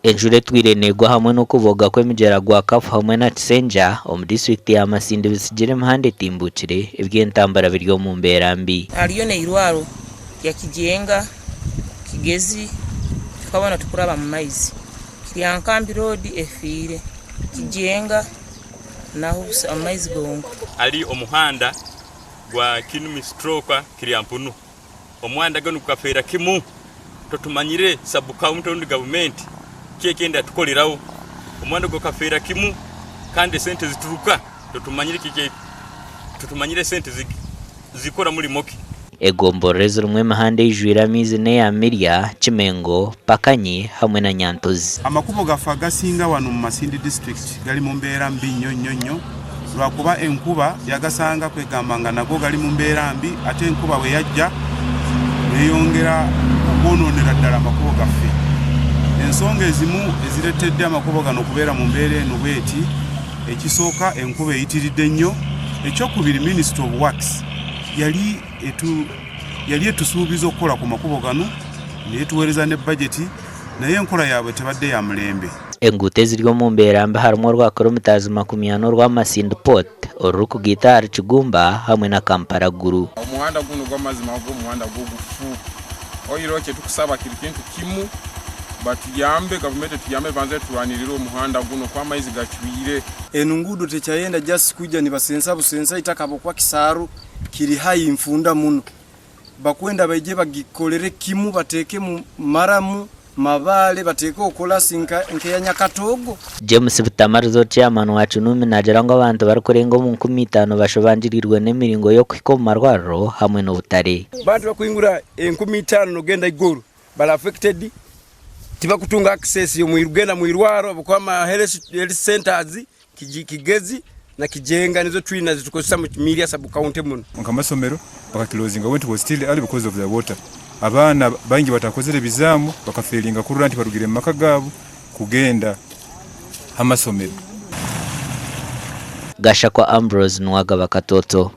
Enjure twirenegwa hamwe no kuvoga kw'emigyera gwa Kafu hamwe na Kisenja omu district ya Masindi bisigire Emihanda etimbukire eby'entambara biri omu mbeera mbi. Hariyo n'eirwaro ya Kijenga, Kigezi, tukabona tukuraba mu maizi. Kiryankambi road efiire. Kijenga naho amaizi gongo. Ali omuhanda gwa kinumi stroke kiryampunu. Omuhanda gano kukafeera kimu totumanyire sub county government kekenda tukolerawo. Omuhanda gwa kafeera kimu kandi sente zituruka totumanyire kike tutumanyire sente zikora muri moki. Egomborezi rumwe Emihanda ijwire amizi n'eya Mirya, Kimengo, Pakanyi hamwe na Nyantozi. Amakubo gafa gasinga wano mu Masindi district gali mu mbeera mbi nnyo lwakuba enkuba yagasanga kwegambanga nago gali mu mbeera mbi ate enkuba bwe yajja yeyongera okwonoonera ddala amakubo gaffe. Ensonga ezimu ezireetedde amakubo gano okubeera mu mbeera eno bweti, ekisooka enkuba eyitiridde nnyo, ekyokubiri Minister of Works yali etusuubiza okukola ku makubo gano neyetuweereza ne budget naye enkola yaabwe tebadde ya mulembe. Enguuto eziri omu mbeera mbi harimu orwa kilomitazi 40 orwa Masindi Port orurikugita ahari Kigumba hamwe na Kampala Guru. Omuhanda guno gw'amazima gw'omuhanda gw'ogufu oyiro kye tukusaba kiri kintu kimu batuyambe gavumenti tuyambe banze tulwanirire omuhanda guno kwa maizi gachwire. Eno ngudo tekyayenda just kujja ni basensa busensa itakabo kwa Kisaru kiri hayi mfunda muno bakwenda baije bagikolere kimu bateke mu maramu mabale bateke okola sinka nkeya Nyakatogo. James Butamarizo chairman wa Kinumi najaranga abantu barikurenga mu 15 bashobanjirirwe n'emiringo yo kwiko marwaro hamwe n'obutare. Bantu bakwingura 15 nogenda iguru bala affected tibakutunga access yo mwirugenda mwirwaro bukwa health centers Kigezi na Kijenga nizo twina zitukozesa mu Mirya sub county muno. Nkamasomero bakakilozinga went was still early because of the water. Abana bangi batakozere bizamu bakafelinga kurura nti barugire maka gabo kugenda amasomero. Gasha kwa Ambrose Nwagaba Katoto.